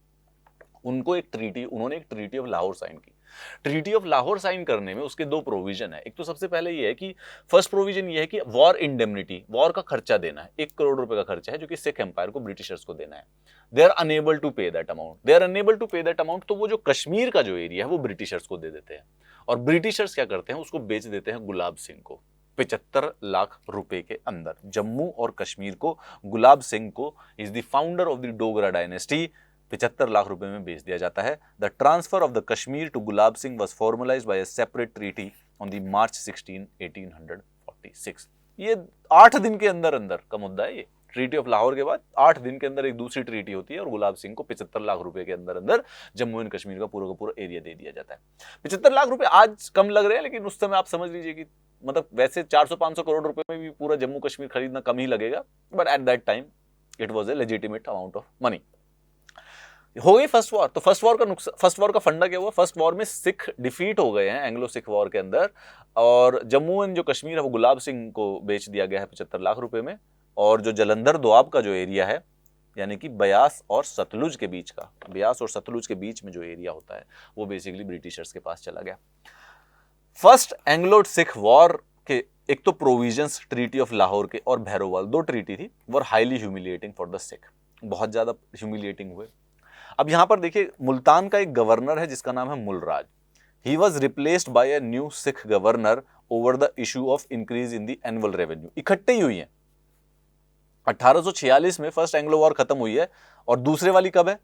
उन्होंने एक ट्रीटी ऑफ लाहौर साइन की। ट्रीटी ऑफ लाहौर साइन करने में उसके 2 प्रोविजन है। एक तो सबसे पहले ये है कि फर्स्ट प्रोविजन ये है कि वॉर इंडेमनिटी, वॉर का खर्चा देना है, 1 करोड़ रुपए का खर्चा है जो कि सिख एम्पायर को, ब्रिटिशर्स को देना है। दे आर अनेबल टू पे दैट अमाउंट, तो वो जो कश्मीर का जो एरिया है वो ब्रिटिशर्स को दे देते हैं, और ब्रिटिशर्स क्या करते हैं, उसको बेच देते हैं गुलाब सिंह को 75 लाख रुपए के अंदर। जम्मू और कश्मीर को गुलाब सिंह को, is the founder of the Dogra dynasty, 75 lakh रुपए में बेच दिया जाता है। The transfer of the Kashmir to Gulab Singh was formalized by a separate treaty on the March 16, 1846। ये 8 दिन के अंदर अंदर का मुद्दा है। ये ट्रीटी ऑफ लाहौर के बाद 8 दिन के अंदर एक दूसरी ट्रीटी होती है, और गुलाब सिंह को 75 लाख रुपए के अंदर अंदर जम्मू एंड कश्मीर का पूरा एरिया दे दिया जाता है। 75 लाख रुपए आज कम लग रहे हैं, लेकिन उस समय आप समझ लीजिए कि मतलब वैसे 400-500 करोड़ रुपए में भी पूरा जम्मू कश्मीर खरीदना कम ही लगेगा, but at that time it was a legitimate amount of money. हो गई फर्स्ट वॉर। तो फर्स्ट वॉर का फंडा क्या हुआ? फर्स्ट वॉर में सिख डिफीट हो गए हैं एंग्लो सिख वॉर के अंदर, और जम्मू एंड जो कश्मीर है वो गुलाब सिंह को बेच दिया गया है 75 लाख रुपए में। और जो जलंधर दोआब का जो एरिया है यानी कि ब्यास और सतलुज के बीच का, ब्यास और सतलुज के बीच में जो एरिया होता है वो बेसिकली ब्रिटिशर्स के पास चला गया। फर्स्ट एंग्लो सिख वॉर के एक तो प्रोविजंस ट्रीटी ऑफ लाहौर के और भैरोवाल, दो ट्रीटी थी, वो highly humiliating for the Sikh, बहुत ज्यादा ह्यूमिलिएटिंग हुए। अब यहां पर देखिए, मुल्तान का एक गवर्नर है जिसका नाम है Mulraj. He was replaced by a new Sikh governor over the issue of increase in the annual revenue. इकट्ठे ही हुई है। 1846 में फर्स्ट एंग्लो वॉर खत्म हुई है और दूसरे वाली कब है?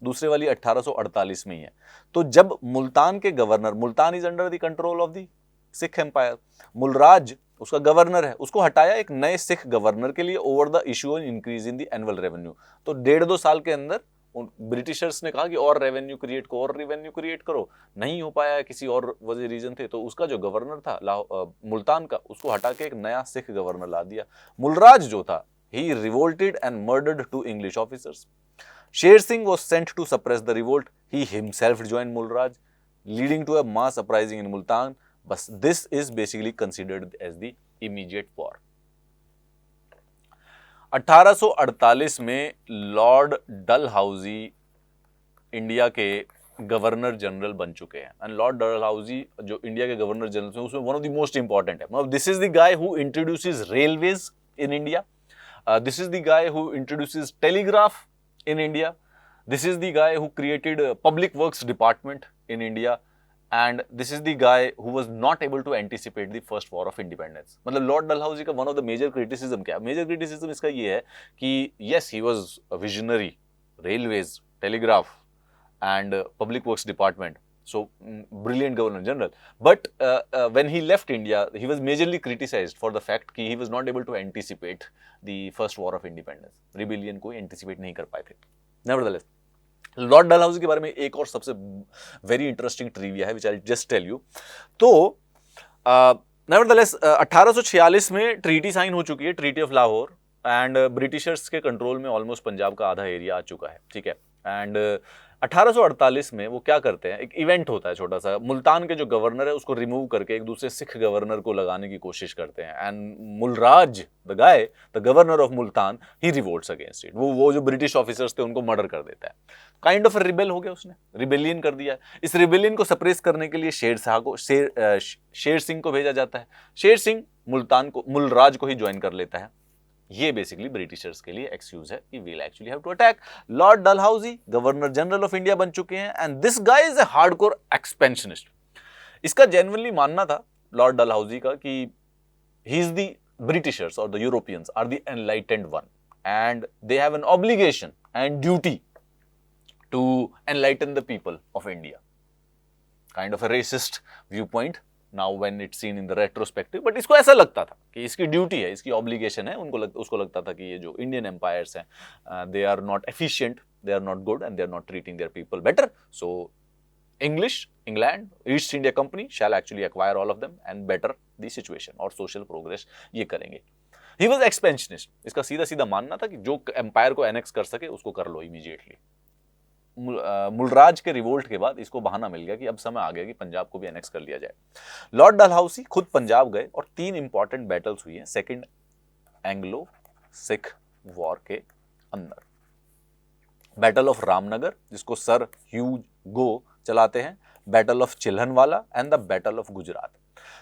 दूसरे वाली 1848 में ही है। तो जब मुल्तान के governor, Multan is under the control of the Sikh empire, Mulraj उसका गवर्नर है, उसको हटाया एक नए सिख गवर्नर के लिए over the issue on increase in the annual revenue. तो 1.5-2 साल के अंदर ब्रिटिशर्स ने कहा कि और रेवेन्यू क्रिएट करो, नहीं हो पाया, किसी और वजह रीजन थे, तो उसका जो गवर्नर था मुल्तान का, उसको हटा के एक नया सिख गवर्नर ला दिया। मुलराज जो था, he revolted and murdered 2 English officers. Sher Singh was sent to suppress the revolt. He himself joined Mulraj, leading to a mass uprising in Multan. But this is basically considered as the immediate war. 1848 में Lord Dalhousie India के governor general बन चुके हैं। And Lord Dalhousie जो India के governor general हैं, उसमें one of the most important है। मतलब this is the guy who introduces railways in India. This is the guy who introduces telegraph in India. This is the guy who created public works department in India. And this is the guy who was not able to anticipate the first war of independence. मतलब Lord Dalhousie का one of the major criticism क्या है? Major criticism इसका ये है कि yes, he was a visionary, railways, telegraph and public works department. So brilliant governor general, but when he left India, he was majorly criticized for the fact कि he was not able to anticipate the first war of independence. Rebellion को anticipate नहीं कर पाए थे. Nevertheless, Lord Dalhousie के बारे में एक और सबसे वेरी इंटरेस्टिंग ट्रिविया है, which I'll just tell you. तो nevertheless, 1846 में ट्रीटी साइन हो चुकी है, treaty of Lahore, and Britishers के कंट्रोल में ऑलमोस्ट पंजाब का आधा एरिया आ चुका है, ठीक है। एंड 1848 में वो क्या करते हैं, एक इवेंट होता है छोटा सा, मुल्तान के जो गवर्नर है उसको रिमूव करके एक दूसरे सिख गवर्नर को लगाने की कोशिश करते हैं। And Mulraj the guy, the governor of Multan, he revolts against it. वो जो ब्रिटिश ऑफिसर्स थे उनको मर्डर कर देता है। काइंड ऑफ रिबेल हो गया, उसने रिबेलियन कर दिया। इस रिबेलियन को सप्रेस करने के लिए शेर सिंह को भेजा जाता है। शेर सिंह मुलराज को ही ज्वाइन कर लेता है। ये बेसिकली ब्रिटिशर्स के लिए एक्सक्यूज है कि we'll actually have to attack. Lord Dalhousie governor general of India बन चुके हैं, and this guy is a hardcore expansionist. इसका जेन्युइनली मानना था लॉर्ड डलहाउजी का कि ही इज द ब्रिटिशर्स और the Europeans are the enlightened one, and they have an obligation and duty to enlighten the people of India. Kind of a racist view point now when it's seen in the retrospective, but इसको ऐसा लगता था कि इसकी duty है, इसकी obligation है। उसको लगता था कि ये जो इंडियन एम्पायर्स हैं, they are not efficient, they are not good, and they are not treating their people better. So English, England, East India Company shall actually acquire all of them and better the situation, और social progress ये करेंगे। He was expansionist. इसका सीधा सीधा मानना था कि जो एम्पायर को एनेक्स कर सके उसको कर लो इमीडिएटली। मुलराज के रिवोल्ट के बाद इसको बहाना मिल गया कि अब समय आ गया कि पंजाब को भी एनेक्स कर लिया जाए। लॉर्ड डलहाउसी खुद पंजाब गए और 3 इंपॉर्टेंट बैटल्स हुई हैं सेकंड एंग्लो सिख वॉर के अंदर। बैटल ऑफ रामनगर, जिसको सर ह्यूज गो चलाते हैं, battle of Chillianwala and the battle of Gujarat.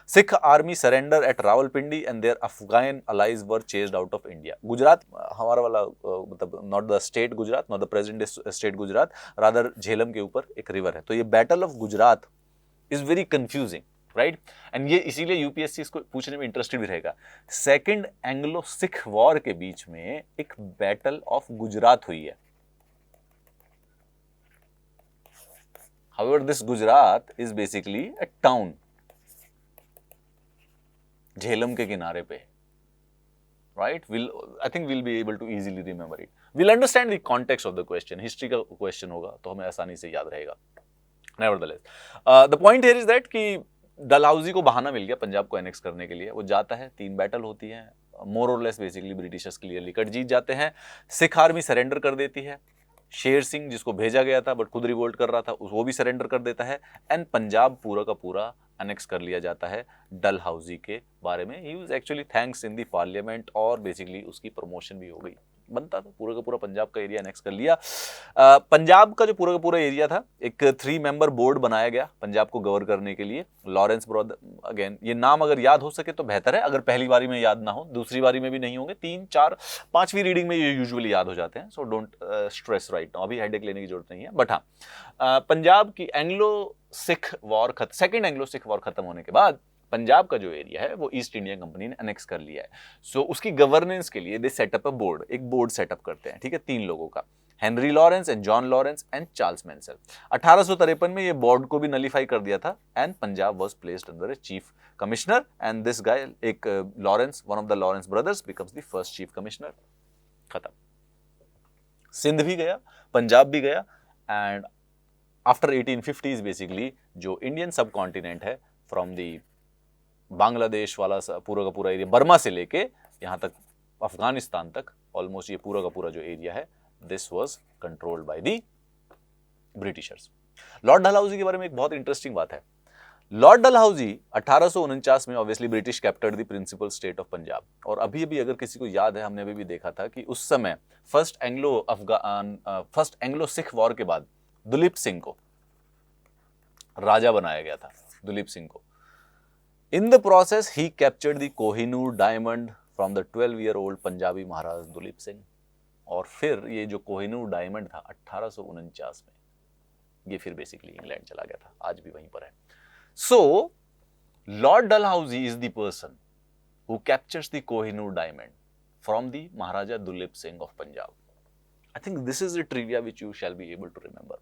Sikh army surrender at Rawalpindi and their Afghan allies were chased out of India. Gujarat हमारा वाला मतलब not the state Gujarat, not the present state Gujarat, rather Jhelum के ऊपर एक रिवर है। तो ये battle of Gujarat is very confusing, right? And ये इसीलिए यूपीएससी इसको पूछने में इंटरेस्टेड भी रहेगा। सेकेंड एंग्लो सिख वॉर के बीच में एक बैटल ऑफ गुजरात हुई है। However, this Gujarat is basically a town. Jhelum के किनारे पे, right? I think we'll be able to easily remember it. We'll understand the context of the question. History का question होगा तो हमें आसानी से याद रहेगा। Nevertheless, the point here is that कि डलहाउजी को बहाना मिल गया पंजाब को एनेक्स करने के लिए। वो जाता है, 3 बैटल होती हैं, मोर और लेस बेसिकली ब्रिटिशर्स क्लियरली कट जीत जाते हैं। सिख आर्मी सरेंडर कर देती है। शेर सिंह जिसको भेजा गया था बट खुद रिवोल्ट कर रहा था, वो भी सरेंडर कर देता है, एंड पंजाब पूरा का पूरा अनेक्स कर लिया जाता है डलहाउजी के बारे में। He was actually thanks in the parliament, और बेसिकली उसकी प्रमोशन भी हो गई। बनता था, पूरा का पूरा पंजाब का एरिया एनेक्स कर लिया। पंजाब का जो पूरा का पूरा एरिया था, एक 3 मेंबर बोर्ड बनाया गया पंजाब को गवर्न करने के लिए। लॉरेंस ब्रदर, अगेन ये नाम अगर याद हो सके तो बेहतर है, अगर पहली बारी में याद ना हो, दूसरी बारी में भी नहीं होंगे, 3, 4, 5वीं रीडिंग में ये यूजुअली याद हो जाते हैं। So don't stress right now, अभी हेडेक लेने की जरूरत नहीं है। बट हाँ, पंजाब की Anglo Sikh war, second Anglo Sikh war खत्म होने के बाद पंजाब का जो एरिया है वो ईस्ट इंडिया कंपनी ने अनेक्स कर लिया है। सो उसकी गवर्नेंस के लिए दे सेटअप अ बोर्ड, एक बोर्ड सेटअप करते हैं, ठीक है, 3 लोगों का, Henry Lawrence and John Lawrence and Charles Mansel. 1853 में ये बोर्ड को भी नलीफाई कर दिया था and Punjab was placed under a chief commissioner and this guy, एक Lawrence, one of the Lawrence brothers becomes the first chief commissioner. खत्म। सिंध भी गया, पंजाब भी गया एंड आफ्टर 1850s बेसिकली जो इंडियन सब कॉन्टिनेंट है, फ्रॉम दी बांग्लादेश वाला पूरा का पूरा एरिया, बर्मा से लेके यहाँ तक अफगानिस्तान तक, ऑलमोस्ट ये पूरा का पूरा जो एरिया है, this was controlled by the Britishers. Lord Dalhousie के बारे में एक बहुत इंटरेस्टिंग बात है। लॉर्ड डलहौजी 1849 में obviously British captured the principal state of Punjab, और अभी अभी अगर किसी को याद है, हमने अभी भी देखा था कि उस समय फर्स्ट एंग्लो सिख वॉर के बाद दुलीप सिंह को राजा बनाया गया था, दुलीप सिंह को। In the process, he captured the Kohinoor diamond from the 12-year-old Punjabi Maharaj Duleep Singh. और फिर ये जो कोहिनूर डायमंड था 1849 में, ये फिर बेसिकली इंग्लैंड चला गया था, आज भी वहीं पर है। So, Lord Dalhousie is the person who captures the Kohinoor diamond from the Maharaja Dulip Singh of Punjab. I think this is a trivia which you shall be able to remember.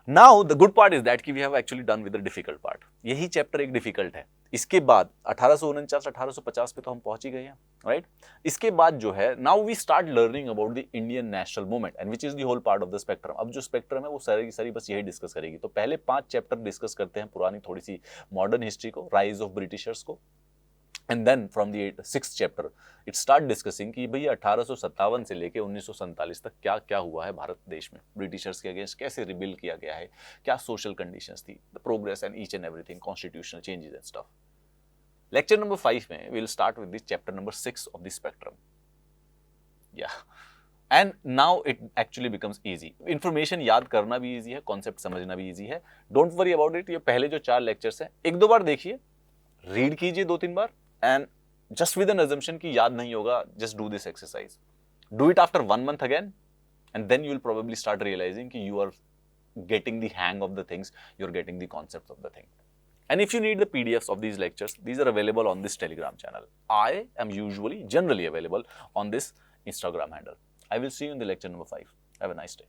Now the good part is that कि we have actually done with the difficult part. यही chapter एक difficult है। इसके बाद 1849 1850 पे तो हम पहुंच ही गए हैं, राइट? इसके बाद जो है, now we start learning about the Indian national movement and which is the whole part of the spectrum. अब जो स्पेक्ट्रम है वो सारी की सारी बस यही डिस्कस करेगी। तो पहले 5 चैप्टर डिस्कस करते हैं पुरानी थोड़ी सी मॉडर्न हिस्ट्री को, राइज ऑफ ब्रिटिशर्स को, and then from the 6th chapter it start discussing कि भैया 1857 से लेके 1947 तक क्या क्या हुआ है भारत देश में, ब्रिटिशर्स के अगेंस्ट कैसे रिबिल किया गया है, क्या सोशल कंडीशंस थी, the progress and each and everything, constitutional changes and stuff. Lecture number 5 में we will start with this chapter number 6 of the spectrum. या and now it actually becomes easy. Information याद करना भी easy है, concept समझना भी easy है। Don't worry about it. ये पहले जो 4 लेक्चर्स हैं 1-2 बार देखिए, रीड कीजिए 2-3 बार, and just with an assumption कि याद नहीं होगा, just do this exercise. Do it after 1 month again, and then you will probably start realizing कि you are getting the hang of the things, you're getting the concepts of the thing. And if you need the PDFs of these lectures, these are available on this Telegram channel. I am generally available on this Instagram handle. I will see you in the lecture number 5. Have a nice day.